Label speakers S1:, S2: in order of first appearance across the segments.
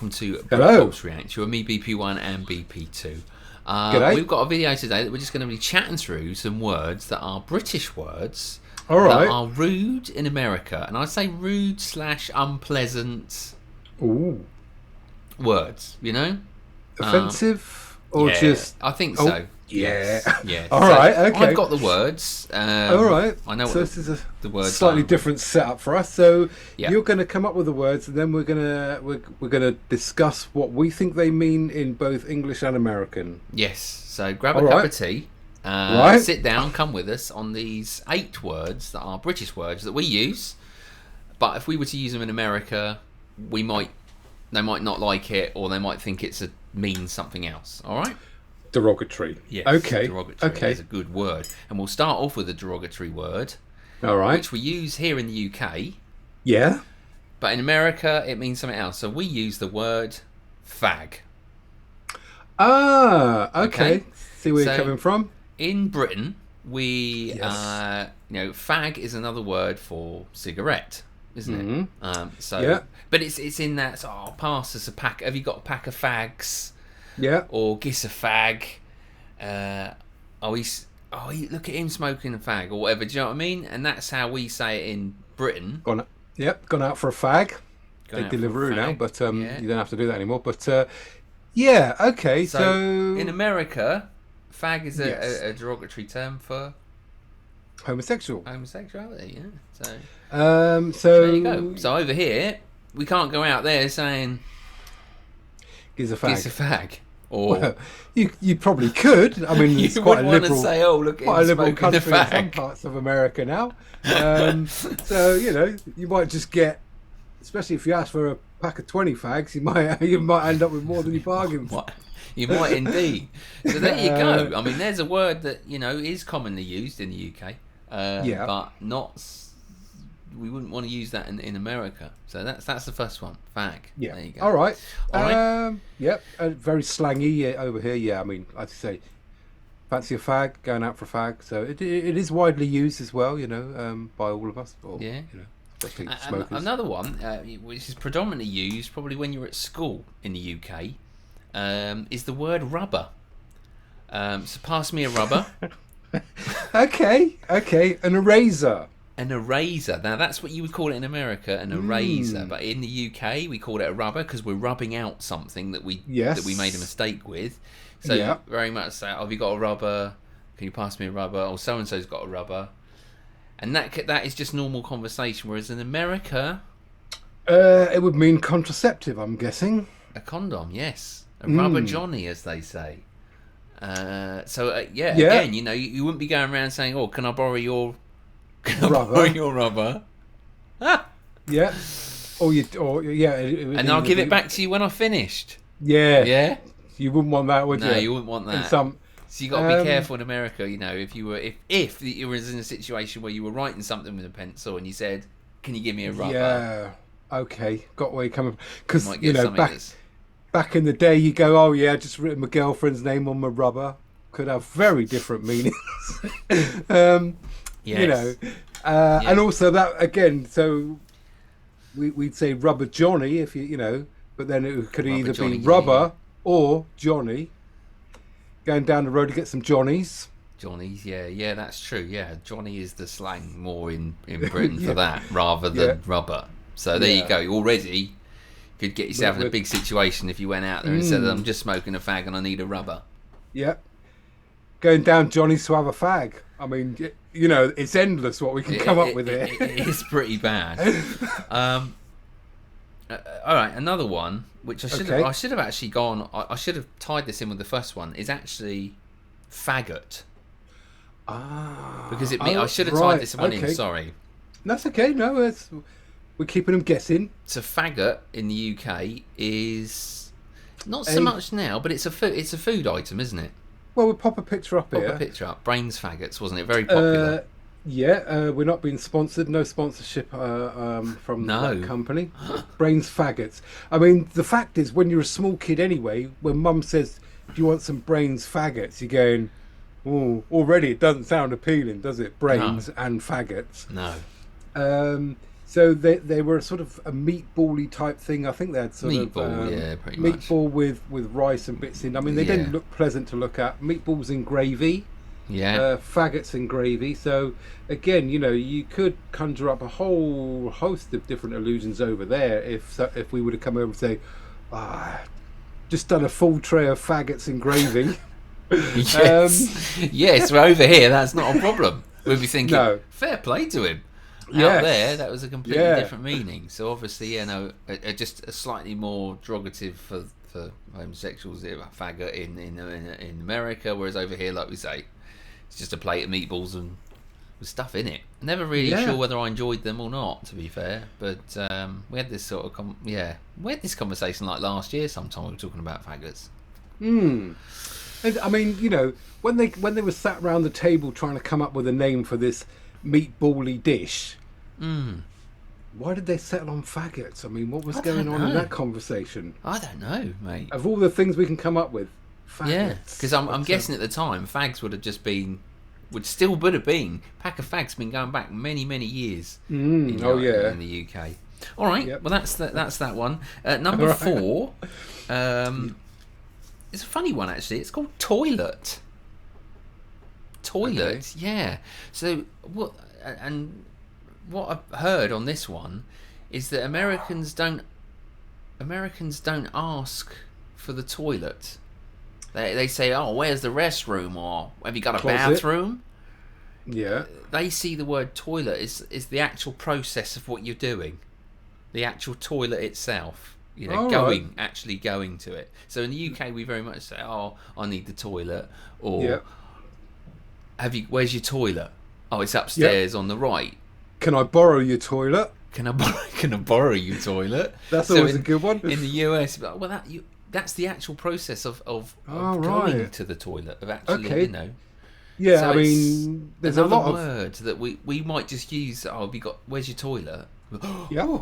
S1: welcome to
S2: Hello.
S1: Britpop's React. You're me, BP1 and BP2.
S2: G'day.
S1: We've got a video today that we're just going to be chatting through some words that are British words
S2: All right.
S1: that are rude in America. And I say rude / unpleasant
S2: Ooh.
S1: words, you know?
S2: Offensive or
S1: yeah,
S2: just...
S1: I think
S2: Oh,
S1: so.
S2: yeah.
S1: Yeah.
S2: All right, okay.
S1: I've got the words.
S2: All right.
S1: I know
S2: so
S1: what
S2: this is
S1: the
S2: a
S1: words
S2: slightly
S1: are.
S2: different setup for us. So
S1: Yeah.
S2: you're going to come up with the words, and then we're gonna discuss what we think they mean in both English and American.
S1: Yes. So grab a
S2: All
S1: cup
S2: right.
S1: of tea.
S2: Right.
S1: Sit down, come with us on these 8 words that are British words that we use. But if we were to use them in America, they might not like it, or they might think means something else. All right?
S2: Derogatory.
S1: Yes.
S2: Okay.
S1: Derogatory
S2: Okay.
S1: is a good word, and we'll start off with a derogatory word,
S2: All right.
S1: which we use here in the UK.
S2: Yeah.
S1: But in America, it means something else. So we use the word fag.
S2: Ah. Okay.
S1: Okay.
S2: See where
S1: So-
S2: you're coming from.
S1: In Britain, we,
S2: Yes.
S1: fag is another word for cigarette, isn't it? So,
S2: Yeah.
S1: but it's in that. So, pass us a pack. Have you got a pack of fags?
S2: Yeah.
S1: Or giss a fag? Look at him smoking a fag, or whatever. Do you know what I mean? And that's how we say it in Britain.
S2: Gone out for a fag.
S1: Going
S2: They
S1: out for a
S2: deliver now,
S1: fag.
S2: but
S1: Yeah.
S2: you don't have to do that anymore. But yeah, okay.
S1: So,
S2: So
S1: in America, fag is
S2: Yes.
S1: a derogatory term for
S2: homosexual.
S1: homosexuality. Yeah. So.
S2: So
S1: There you go. So over here, we can't go out there saying
S2: gives a fag.
S1: "Kiss a fag," or
S2: Well, you probably could. I mean, it's
S1: you
S2: quite a
S1: wouldn't want to
S2: liberal,
S1: say, "Oh, look at
S2: quite a
S1: him
S2: liberal
S1: smoking a
S2: country in some
S1: fag."
S2: parts of America now. So you might just get, especially if you ask for a pack of 20 fags, you might end up with more than you bargained for.
S1: What? You might indeed. So there you go. I mean, there's a word that is commonly used in the UK,
S2: Yeah.
S1: but not. We wouldn't want to use that in America. So that's the first one. Fag.
S2: Yeah.
S1: There you go.
S2: All right.
S1: All right.
S2: Yep. Very slangy over here. Yeah. I mean, I'd say, fancy a fag, going out for a fag. So it is widely used as well. By all of us. Or,
S1: Yeah.
S2: especially
S1: And
S2: smokers.
S1: another one, which is predominantly used probably when you're at school in the UK, is the word rubber. So pass me a rubber.
S2: Okay. An eraser.
S1: An eraser. Now that's what you would call it in America, an eraser. But in the UK, we call it a rubber because we're rubbing out something that we
S2: Yes.
S1: made a mistake with. So
S2: Yeah.
S1: very much so. Have you got a rubber? Can you pass me a rubber? Or so and so's got a rubber. And that is just normal conversation. Whereas in America,
S2: It would mean contraceptive, I'm guessing.
S1: a condom, yes, a rubber Johnny, as they say.
S2: Yeah.
S1: Again, you wouldn't be going around saying, "Oh, can I borrow your rubber?"
S2: Yeah.
S1: And I'll give it back to you when I've finished.
S2: Yeah.
S1: Yeah.
S2: You wouldn't want that, would you?
S1: No, you wouldn't want that.
S2: So
S1: you got to be careful in America. If you were in a situation where you were writing something with a pencil and you said, "Can you give me a rubber?"
S2: Yeah. Okay. Got where you're coming from.
S1: You
S2: Because
S1: might get something that's-
S2: back in the day, you go, "Oh yeah, just written my girlfriend's name on my rubber." Could have very different meanings.
S1: Yes.
S2: And also that again. So we'd say rubber Johnny if but then it could
S1: Rubber
S2: either
S1: Johnny,
S2: be
S1: yeah,
S2: rubber or Johnny. Going down the road to get some Johnnies.
S1: Johnny's, yeah, that's true. Yeah, Johnny is the slang more in Britain
S2: Yeah.
S1: for that rather than rubber. So there you
S2: Yeah.
S1: go. You already could get yourself in a big situation if you went out there and said, "I'm just smoking a fag and I need a rubber."
S2: Yeah. Going down Johnny's to have a fag. I mean, it's endless what we can come up with here.
S1: It is pretty bad. All right, another one which I should have actually gone. I should have tied this in with the first one. Is actually fagot. Because I should have tied this one in. Sorry.
S2: That's okay. No, we're keeping them guessing.
S1: So faggot in the UK is not so much now, but it's a food item, isn't it?
S2: Well, we'll pop a picture up
S1: Pop
S2: here.
S1: a picture up. Brains faggots, wasn't it? Very popular.
S2: We're not being sponsored. No sponsorship from
S1: No.
S2: that company. Brains faggots. I mean, the fact is, when you're a small kid anyway, when Mum says, "Do you want some brains faggots?" you're going, "Oh, already it doesn't sound appealing, does it? Brains and faggots."
S1: No.
S2: So they were sort of a meatball-y type thing. I think they had sort
S1: Meatball,
S2: of
S1: yeah, pretty much.
S2: meatball with rice and bits in. I mean, they
S1: Yeah.
S2: didn't look pleasant to look at. Meatballs in gravy,
S1: Yeah.
S2: faggots in gravy. So again, you could conjure up a whole host of different illusions over there if we would have come over and say, just done a full tray of faggots in gravy.
S1: Yes. Yes, we're over here. That's not a problem. We'd be thinking,
S2: No.
S1: fair play to him. Out
S2: Yes.
S1: there, that was a completely
S2: Yeah.
S1: different meaning. So obviously, just a slightly more derogative for homosexuals, a faggot in America, whereas over here, like we say, it's just a plate of meatballs and with stuff in it. Never really sure whether I enjoyed them or not, to be fair. But we had this sort of we had this conversation like last year. Sometime we were talking about faggots.
S2: And I mean, when they were sat around the table trying to come up with a name for this meatball-y dish, why did they settle on faggots? I mean, what was going on in that conversation?
S1: I don't know, mate.
S2: Of all the things we can come up with, faggots.
S1: Yeah, because I'm guessing at the time, fags would have been pack of fags been going back many years. In the UK. All right, well that's that one. Number 4. It's a funny one actually. It's called toilet. Toilet, yeah. So what I've heard on this one is that Americans don't ask for the toilet. They say, "Oh, where's the restroom?" or "Have you got a bathroom?"
S2: Yeah.
S1: They see the word toilet is the actual process of what you're doing, the actual toilet itself. Actually going to it. So in the UK, we very much say, "Oh, I need the toilet," or "Where's your toilet?" "Oh, it's upstairs on the right."
S2: "Can I borrow your toilet?"
S1: Can I borrow your toilet?
S2: That's always a good one.
S1: In the US, that's the actual process of going to the toilet, of actually,
S2: Yeah,
S1: So
S2: I mean, there's a lot of
S1: words that we might just use. "Oh, have you got? Where's your toilet?"
S2: Yeah.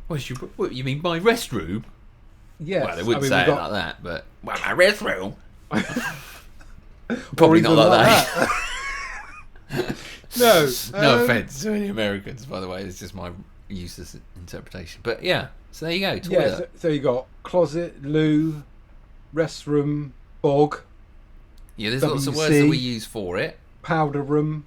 S1: What you mean my restroom?
S2: Yes.
S1: Well, they wouldn't say it like that, but my restroom. Probably
S2: Or
S1: not
S2: even
S1: like
S2: that.
S1: that.
S2: No.
S1: No offense to any Americans, by the way. It's just my useless interpretation. But yeah, so there you go. Toilet.
S2: Yeah, so you got closet, loo, restroom, bog.
S1: Yeah, there's lots of words that we use for it.
S2: Powder room.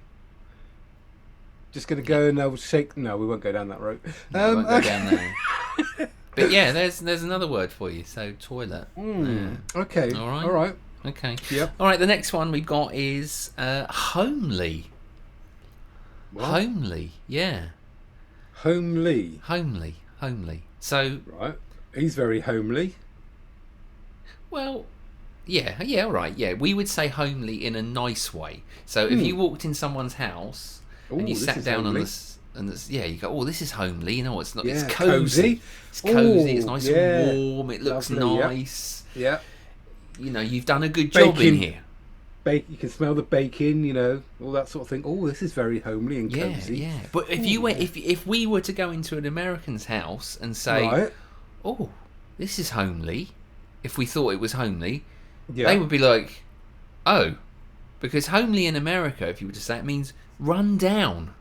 S2: Just going to go and I'll shake. No, we won't go down that road.
S1: No, we won't go down there. But yeah, there's another word for you. So toilet.
S2: Okay. All right.
S1: Okay.
S2: Yep.
S1: All right. The next one we've got is homely.
S2: What?
S1: Homely. Yeah.
S2: Homely.
S1: Homely. So.
S2: Right. He's very homely.
S1: Well. Yeah. All right. Yeah. We would say homely in a nice way. So if you walked in someone's house. And you sat down homely. You go, "Oh, this is homely." It's not. It's cozy. It's cozy. It's nice and warm. It looks nice.
S2: Yeah.
S1: You've done a good job in here.
S2: You can smell the bacon. All that sort of thing. Oh, this is very homely and cozy.
S1: Yeah. But if we were to go into an American's house and say, "Oh, this is homely," if we thought it was homely, they would be like, "Oh," because homely in America, if you were to say it, means run down,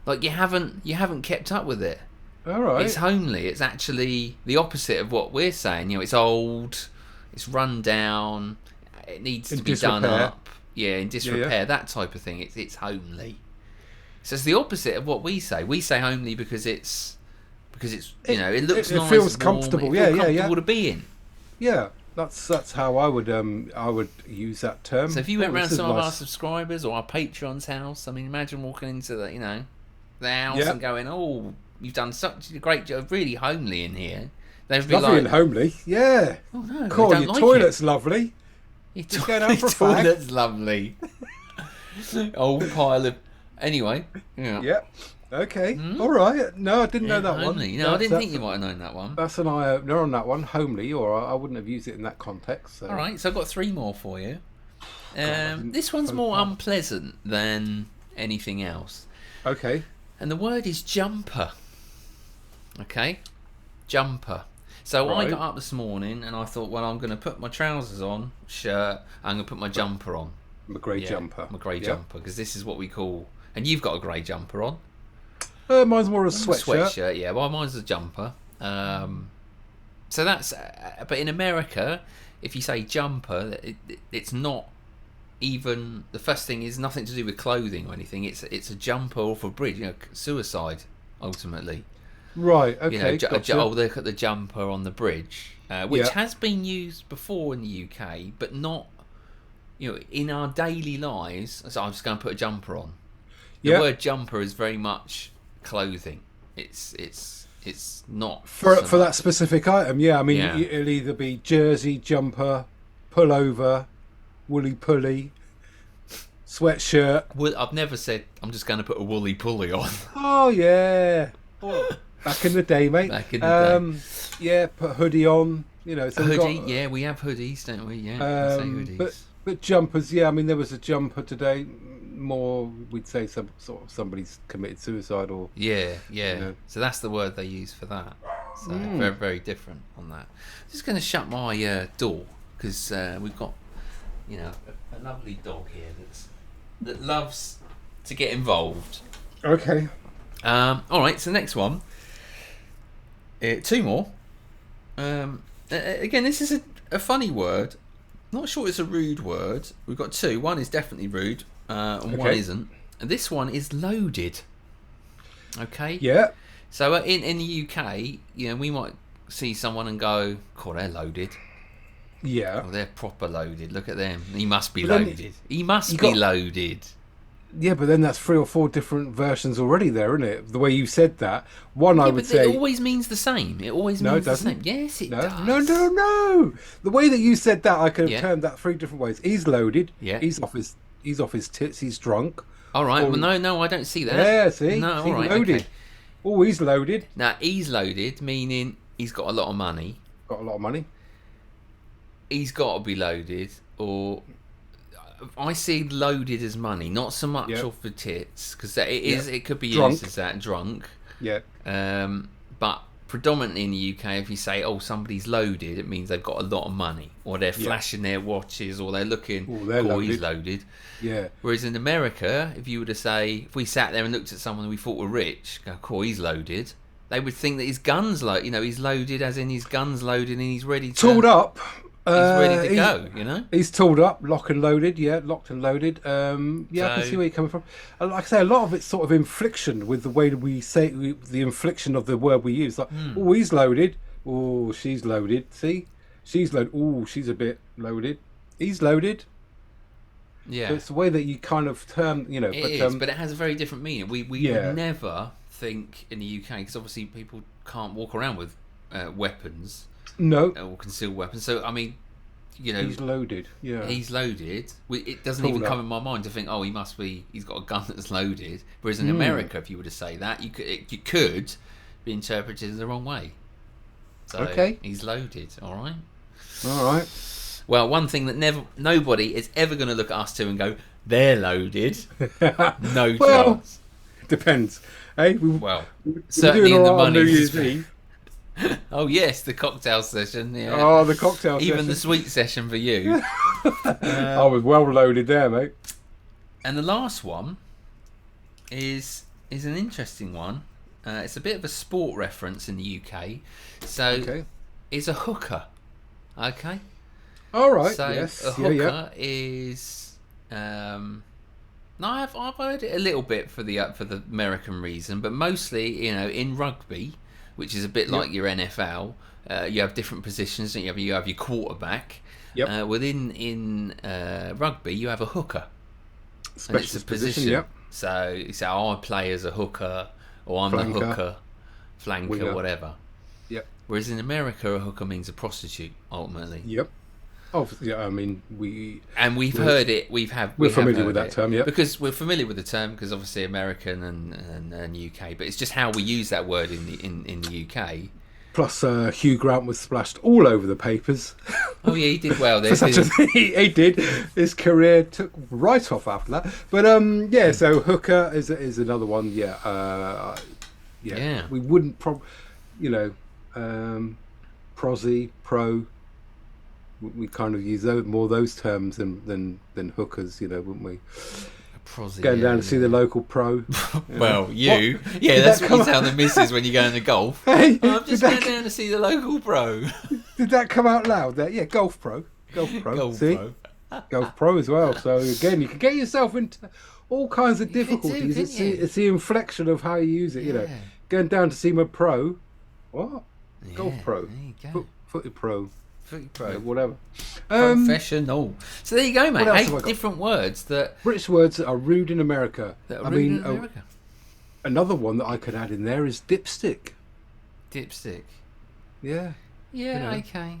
S1: like you haven't kept up with it.
S2: All right.
S1: It's homely. It's actually the opposite of what we're saying. It's old, it's run down, it needs to be done up. Yeah, in disrepair, that type of thing. It's homely. So it's the opposite of what we say. We say homely because it looks nice. It
S2: feels
S1: warm,
S2: comfortable.
S1: It feels comfortable to be in.
S2: Yeah. That's how I would use that term.
S1: So if you went round some of our subscribers or our Patreon's house, I mean, imagine walking into the house and going, "Oh, you've done such a great job, really homely in here." They'd be
S2: lovely and homely, yeah.
S1: "Oh no,
S2: cool, your toilet's lovely.
S1: Your
S2: going out for a fag.
S1: Toilet's lovely." Old pile of. Anyway, yeah.
S2: Yep. Okay. All right. No, I didn't know that
S1: homely.
S2: one.
S1: No, I didn't think you might have known that one.
S2: That's an eye opener on that one. Homely, or I wouldn't have used it in that context. So.
S1: All right. So I've got 3 more for you. This one's more unpleasant than anything else.
S2: Okay.
S1: And the word is jumper. Okay? Jumper. So I got up this morning and I thought, well, I'm going to put my trousers on, shirt, I'm going to put my jumper on.
S2: My grey jumper.
S1: My grey jumper, because this is what we call... And you've got a grey jumper on.
S2: Mine's more a sweatshirt.
S1: Sweatshirt, yeah. Well, mine's a jumper. So that's. But in America, if you say jumper, it's not even. The first thing is nothing to do with clothing or anything. It's a jumper off a bridge. Suicide, ultimately.
S2: Right. Okay.
S1: Gotcha. Look at the jumper on the bridge, which has been used before in the UK, but not. In our daily lives. So I'm just going to put a jumper on. The word jumper is very much clothing. It's not
S2: for that specific item. Yeah, I mean it'll either be jersey, jumper, pullover, woolly pulley, sweatshirt.
S1: Well, I've never said I'm just going to put a woolly pulley on.
S2: Oh yeah, back in the day, mate.
S1: Back in the day.
S2: Yeah, put a hoodie on. So
S1: hoodie. We have hoodies, don't we? Yeah, we say hoodies.
S2: But jumpers. Yeah, I mean there was a jumper today. More, we'd say somebody's committed suicide or
S1: So that's the word they use for that. So very, very different on that. I'm just going to shut my door because we've got a lovely dog here that loves to get involved.
S2: Okay.
S1: All right. So next one, two more. Again, this is a funny word. Not sure it's a rude word. We've got two. One is definitely rude. And one isn't. And this one is loaded. Okay.
S2: Yeah.
S1: So in the UK, we might see someone and go, "Cool, they're loaded."
S2: Yeah.
S1: They're proper loaded. Look at them. He must be loaded. He must be loaded.
S2: Yeah, but then that's 3 or 4 different versions already there, isn't it? The way you said that. One, I would say...
S1: it always means the same. It always means the same. Yes, it does.
S2: No. The way that you said that, I could have termed that 3 different ways. He's loaded.
S1: Yeah.
S2: He's off his tits. He's drunk.
S1: All right. Well, no, I don't see that.
S2: Yeah, see?
S1: No,
S2: he's
S1: all right,
S2: loaded.
S1: okay.
S2: Oh, he's loaded.
S1: Now, he's loaded, meaning he's got a lot of money.
S2: Got a lot of money.
S1: He's got to be loaded, or... I see loaded as money, not so much off the tits, because it could be used as that, drunk.
S2: Yeah.
S1: But predominantly in the UK, if you say, somebody's loaded, it means they've got a lot of money, or they're flashing their watches, or they're looking, he's loaded.
S2: Yeah.
S1: Whereas in America, if you were to say, if we sat there and looked at someone we thought were rich, go, cool, he's loaded, they would think that his gun's he's loaded as in his gun's loaded and he's ready to...
S2: Tooled up.
S1: He's ready to go,
S2: He's tooled up, locked and loaded. I can see where you're coming from. Like I say, a lot of it's sort of infliction with the way that we say the infliction of the word we use. Like, he's loaded. Oh, she's loaded. See, she's loaded. Oh, she's a bit loaded. He's loaded.
S1: Yeah,
S2: so it's the way that you kind of term,
S1: but it has a very different meaning. We would never think in the UK, because obviously people can't walk around with weapons.
S2: No.
S1: Or concealed weapons. So, I mean,
S2: he's loaded. Yeah.
S1: He's loaded. It doesn't even come in my mind to think, he's got a gun that's loaded. Whereas in America, if you were to say that, you could be interpreted the wrong way. So, he's loaded. All right. Well, one thing that nobody is ever going to look at us to and go, they're loaded. No chance.
S2: Depends. Hey,
S1: certainly in the money. Oh yes, the cocktail session. Yeah.
S2: Oh, the cocktail session.
S1: Even the sweet session for you.
S2: I was well loaded there, mate.
S1: And the last one is an interesting one. It's a bit of a sport reference in the UK. So, it's a hooker. Okay.
S2: All right.
S1: So
S2: yes.
S1: A hooker is. No, I've heard it a little bit for the American reason, but mostly in rugby, which is a bit like your NFL. You have different positions. You have your quarterback.
S2: Yep.
S1: Within rugby, you have a hooker.
S2: Specialist
S1: it's a position.
S2: Yep.
S1: So you say, I play as a hooker, or I'm
S2: Flanker.
S1: the hooker, flanker,
S2: Winger.
S1: Whatever.
S2: Yep.
S1: Whereas in America, a hooker means a prostitute, ultimately.
S2: Yep. Oh, yeah. I mean,
S1: we've heard it. We're
S2: familiar with that term, yeah.
S1: Because we're familiar with the term, because obviously American and UK, but it's just how we use that word in the UK.
S2: Plus, Hugh Grant was splashed all over the papers.
S1: Oh yeah, he did well there.
S2: He did. His career took right off after that. But so hooker is another one. Yeah. We wouldn't prosy, pro. We kind of use those terms than hookers, wouldn't we?
S1: Prosy,
S2: Going down to see the local pro.
S1: Well, you.
S2: What?
S1: Yeah,
S2: Did
S1: that's
S2: that
S1: what you
S2: come
S1: tell the missus when you're going to golf.
S2: Hey,
S1: Oh, I'm just
S2: did
S1: going
S2: that-
S1: down to see the local pro.
S2: Did that come out loud there? Yeah, golf pro. Golf pro.
S1: Golf
S2: see?
S1: pro.
S2: Golf pro as well. So again, you can get yourself into all kinds of difficulties.
S1: do,
S2: It's
S1: couldn't you?
S2: it's the inflection of how you use it. You know,
S1: Yeah.
S2: going down to see my pro. What? Golf
S1: Yeah,
S2: pro.
S1: There you go.
S2: Footy pro.
S1: Footy pro.
S2: Whatever.
S1: Professional. So there you go, mate.
S2: what else have I
S1: 8
S2: got?
S1: different words that
S2: British words that are rude in America.
S1: are
S2: I
S1: rude
S2: mean,
S1: in America.
S2: another one that I could add in there is dipstick.
S1: Dipstick.
S2: Yeah.
S1: Yeah,
S2: You know.
S1: okay.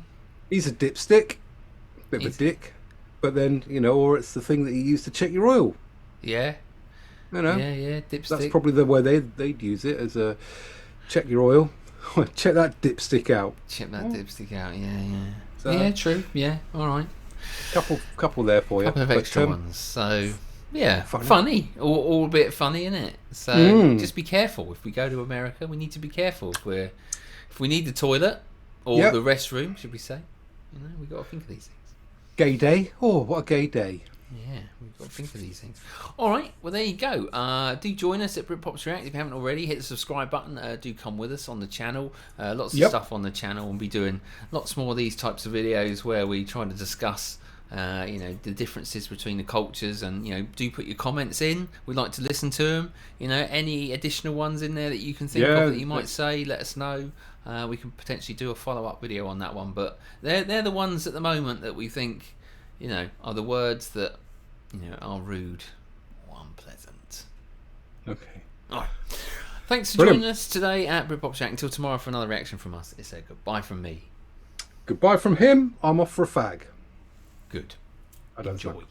S2: He's a dipstick. Bit of
S1: He's-
S2: a dick. But then, or it's the thing that you use to check your oil.
S1: Yeah.
S2: You know.
S1: Yeah, dipstick.
S2: That's probably the way they'd use it as a check your oil. Check that dipstick out.
S1: Check that dipstick out. Yeah.
S2: So-
S1: Yeah, true. Yeah, all right.
S2: Couple there for you.
S1: Couple of
S2: But,
S1: extra ones. So yeah,
S2: Funny.
S1: funny. All a bit funny, isn't it? So just be careful. If we go to America, we need to be careful. If we need the toilet or
S2: Yep.
S1: the restroom, should we say? We got to think of these things.
S2: Gay day. Oh, what a gay day.
S1: Yeah, we've got to think of these things. All right, well, there you go. Do join us at Britpops React if you haven't already. Hit the subscribe button. Do come with us on the channel. Lots of
S2: Yep.
S1: stuff on the channel. We'll be doing lots more of these types of videos where we try to discuss, the differences between the cultures. And, do put your comments in. We'd like to listen to them. Any additional ones in there that you can think
S2: Yeah,
S1: of that you might say, let us know. We can potentially do a follow-up video on that one. But they're the ones at the moment that we think, are the words that, are rude or unpleasant.
S2: Okay.
S1: All right. Thanks for
S2: Brilliant.
S1: joining us today at Britpop Shack. Until tomorrow for another reaction from us. It's a goodbye from me.
S2: Goodbye from him. I'm off for a fag.
S1: Good.
S2: I don't
S1: Enjoy.
S2: smoke.